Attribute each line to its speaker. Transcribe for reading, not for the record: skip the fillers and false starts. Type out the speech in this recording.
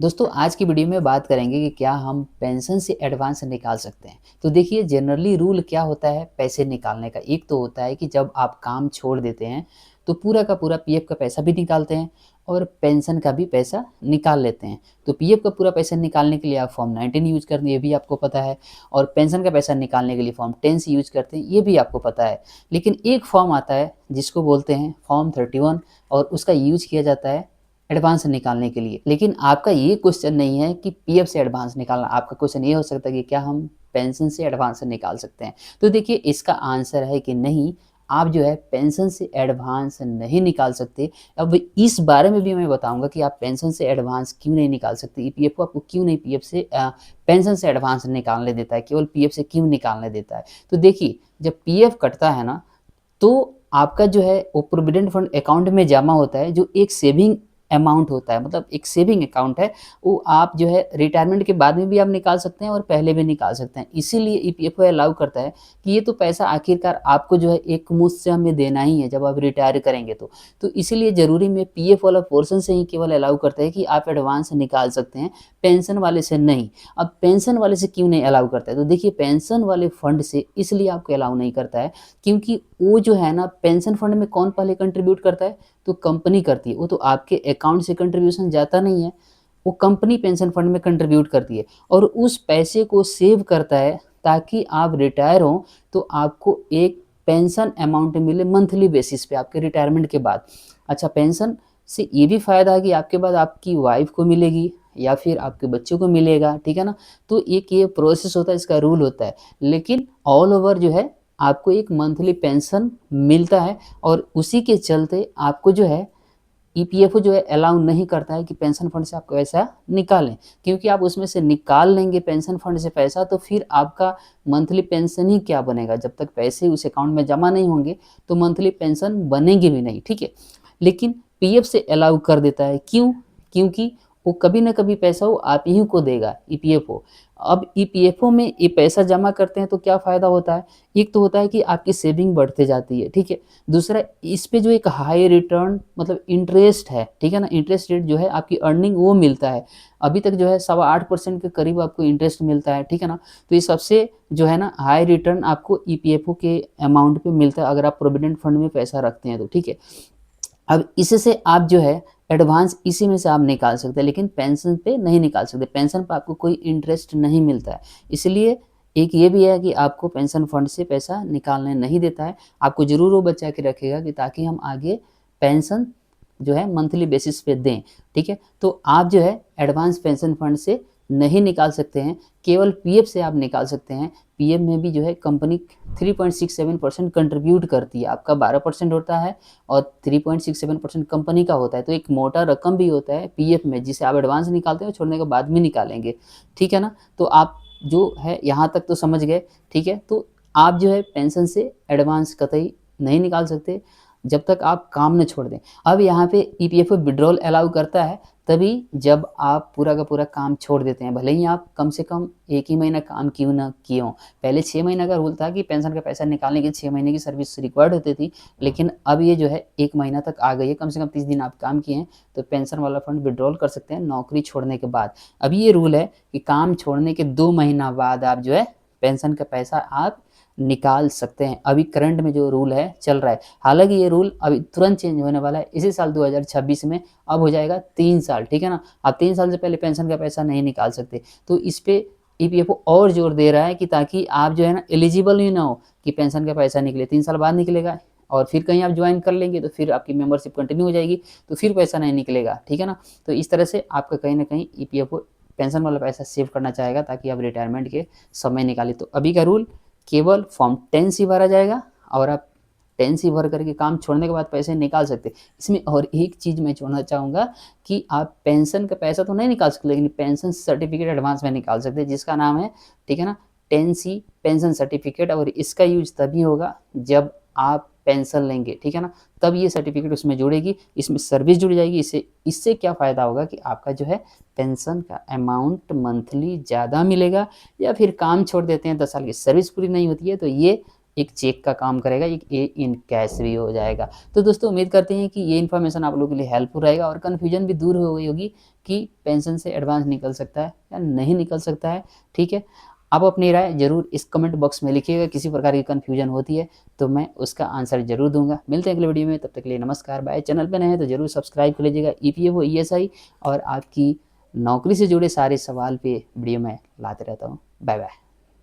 Speaker 1: दोस्तों आज की वीडियो में बात करेंगे कि क्या हम पेंशन से एडवांस निकाल सकते हैं। तो देखिए जनरली रूल क्या होता है पैसे निकालने का। एक तो होता है कि जब आप काम छोड़ देते हैं तो पूरा का पूरा पीएफ का पैसा भी निकालते हैं और पेंशन का भी पैसा निकाल लेते हैं। तो पीएफ का पूरा पैसा निकालने के लिए आप फॉर्म 19 यूज करते हैं, ये भी आपको पता है। और पेंशन का पैसा निकालने के लिए फॉर्म 10 यूज करते हैं, ये भी आपको पता है। लेकिन एक फॉर्म आता है जिसको बोलते हैं फॉर्म 31 और उसका यूज किया जाता है एडवांस निकालने के लिए। लेकिन आपका ये क्वेश्चन नहीं है कि पीएफ से एडवांस निकालना, आपका क्वेश्चन ये हो सकता है कि क्या हम पेंशन से एडवांस निकाल सकते हैं। तो देखिए इसका आंसर है कि नहीं, आप जो है पेंशन से एडवांस नहीं निकाल सकते। अब इस बारे में भी मैं बताऊंगा कि आप पेंशन से एडवांस क्यों नहीं निकाल सकते, ईपीएफ को आपको क्यों नहीं पीएफ से पेंशन से एडवांस निकालने देता है, केवल पीएफ से क्यों निकालने देता है। तो देखिए जब पीएफ कटता है ना, तो आपका जो है वो प्रोविडेंट फंड अकाउंट में जमा होता है, जो एक सेविंग अमाउंट होता है, मतलब एक सेविंग अकाउंट है। वो आप जो है रिटायरमेंट के बाद में भी आप निकाल सकते हैं और पहले भी निकाल सकते हैं। इसीलिए ईपीएफओ अलाउ करता है कि ये तो पैसा आखिरकार आपको जो है एक मुश्त से हमें देना ही है जब आप रिटायर करेंगे। तो इसीलिए जरूरी में पीएफ वाला पोर्शन से ही केवल अलाउ करता है कि आप एडवांस निकाल सकते हैं, पेंशन वाले से नहीं। अब पेंशन वाले से क्यों नहीं अलाउ करता है, तो देखिए पेंशन वाले फंड से इसलिए आपको अलाउ नहीं करता है क्योंकि वो जो है ना, पेंशन फंड में कौन पहले कंट्रीब्यूट करता है, तो कंपनी करती है। वो तो आपके अकाउंट से कंट्रीब्यूशन जाता नहीं है, वो कंपनी पेंशन फंड में कंट्रीब्यूट करती है और उस पैसे को सेव करता है ताकि आप रिटायर हो तो आपको एक पेंशन अमाउंट मिले मंथली बेसिस पे आपके रिटायरमेंट के बाद। अच्छा, पेंशन से ये भी फायदा है कि आपके बाद आपकी वाइफ को मिलेगी या फिर आपके बच्चों को मिलेगा, ठीक है ना। तो एक ये प्रोसेस होता है, इसका रूल होता है। लेकिन ऑल ओवर जो है आपको एक मंथली पेंशन मिलता है और उसी के चलते आपको जो है ईपीएफओ जो है अलाउ नहीं करता है कि पेंशन फंड से आप पैसा निकालें, क्योंकि आप उसमें से निकाल लेंगे पेंशन फंड से पैसा तो फिर आपका मंथली पेंशन ही क्या बनेगा। जब तक पैसे उस अकाउंट में जमा नहीं होंगे तो मंथली पेंशन बनेंगे भी नहीं, ठीक है। लेकिन पीएफ से अलाउ कर देता है, क्यों? क्योंकि वो कभी ना कभी पैसा वो आप ही को देगा, ईपीएफओ। अब ईपीएफओ में ये पैसा जमा करते हैं तो क्या फ़ायदा होता है, एक तो होता है कि आपकी सेविंग बढ़ते जाती है, ठीक है। दूसरा, इस पे जो एक हाई रिटर्न मतलब इंटरेस्ट है, ठीक है ना, इंटरेस्ट रेट जो है आपकी अर्निंग वो मिलता है। अभी तक जो है 8.25% के करीब आपको इंटरेस्ट मिलता है, ठीक है ना। तो ये सबसे जो है ना हाई रिटर्न आपको ईपीएफओ के अमाउंट पे मिलता है अगर आप प्रोविडेंट फंड में पैसा रखते हैं तो, ठीक है। अब इससे आप जो है एडवांस इसी में से आप निकाल सकते हैं, लेकिन पेंशन पे नहीं निकाल सकते, पेंशन पे आपको कोई इंटरेस्ट नहीं मिलता है। इसलिए एक ये भी है कि आपको पेंशन फंड से पैसा निकालने नहीं देता है, आपको ज़रूर वो बचा के रखेगा कि ताकि हम आगे पेंशन जो है मंथली बेसिस पे दें, ठीक है। तो आप जो है एडवांस पेंशन फंड से नहीं निकाल सकते हैं, केवल पीएफ से आप निकाल सकते हैं। पीएफ में भी जो है कंपनी 3.67% कंट्रीब्यूट करती है, आपका 12% होता है और 3.67% कंपनी का होता है। तो एक मोटा रकम भी होता है पीएफ में जिसे आप एडवांस निकालते हैं और छोड़ने के बाद में निकालेंगे, ठीक है ना। तो आप जो है यहाँ तक तो समझ गए, ठीक है। तो आप जो है पेंशन से एडवांस कतई नहीं निकाल सकते जब तक आप काम न छोड़ दें। अब यहाँ पे ईपीएफओ विड्रॉल अलाउ करता है तभी जब आप पूरा का पूरा काम छोड़ देते हैं, भले ही आप कम से कम 1 ही महीना काम क्यों ना किए हों। पहले 6 महीना का रूल था कि पेंशन का पैसा निकालने के 6 महीने की सर्विस रिक्वायर्ड होती थी, लेकिन अब ये जो है 1 महीना तक आ गई है। कम से कम 30 दिन आप काम किए हैं तो पेंशन वाला फंड विड्रॉल कर सकते हैं नौकरी छोड़ने के बाद। अभी ये रूल है कि काम छोड़ने के 2 महीना बाद आप जो है पेंशन का पैसा आप निकाल सकते हैं। अभी करंट में जो रूल है चल रहा है, हालांकि ये रूल अभी तुरंत चेंज होने वाला है इसी साल 2026 में, अब हो जाएगा 3 साल, ठीक है ना। आप 3 साल से पहले पेंशन का पैसा नहीं निकाल सकते। तो इस पे ईपीएफओ और जोर दे रहा है कि ताकि आप जो है ना एलिजिबल ही ना हो कि पेंशन का पैसा निकले, 3 साल बाद निकलेगा और फिर कहीं आप ज्वाइन कर लेंगे तो फिर आपकी मेंबरशिप कंटिन्यू हो जाएगी तो फिर पैसा नहीं निकलेगा, ठीक है ना। तो इस तरह से आपका कहीं ना कहीं ईपीएफओ पेंशन वाला पैसा सेव करना चाहेगा ताकि आप रिटायरमेंट के समय निकालें। तो अभी का रूल केवल फॉर्म 10 ही भरा जाएगा और आप 10 ही भर करके काम छोड़ने के बाद पैसे निकाल सकते हैं। इसमें और एक चीज़ मैं जोड़ना चाहूँगा कि आप पेंशन का पैसा तो नहीं निकाल सकते, लेकिन पेंशन सर्टिफिकेट एडवांस में निकाल सकते हैं जिसका नाम है, ठीक है ना, 10C पेंशन सर्टिफिकेट। और इसका यूज तभी होगा जब आप पेंशन लेंगे, ठीक है ना, तब ये सर्टिफिकेट उसमें जुड़ेगी, इसमें सर्विस जुड़ जाएगी। इससे क्या फ़ायदा होगा कि आपका जो है पेंशन का अमाउंट मंथली ज़्यादा मिलेगा, या फिर काम छोड़ देते हैं 10 साल की सर्विस पूरी नहीं होती है तो ये एक चेक का काम करेगा, एक ये इन कैश भी हो जाएगा। तो दोस्तों उम्मीद करते हैं कि ये इन्फॉर्मेशन आप लोगों के लिए हेल्पफुल रहेगा और कन्फ्यूजन भी दूर हो गई होगी कि पेंशन से एडवांस निकल सकता है या नहीं निकल सकता है, ठीक है? आप अपनी राय ज़रूर इस कमेंट बॉक्स में लिखिएगा, किसी प्रकार की कन्फ्यूजन होती है तो मैं उसका आंसर ज़रूर दूँगा। मिलते हैं अगले वीडियो में, तब तक के लिए नमस्कार, बाय। चैनल पे नए हैं तो ज़रूर सब्सक्राइब कर लीजिएगा। ईपीएफओ, ईएसआई और आपकी नौकरी से जुड़े सारे सवाल पे वीडियो मैं लाते रहता हूँ। Bye bye.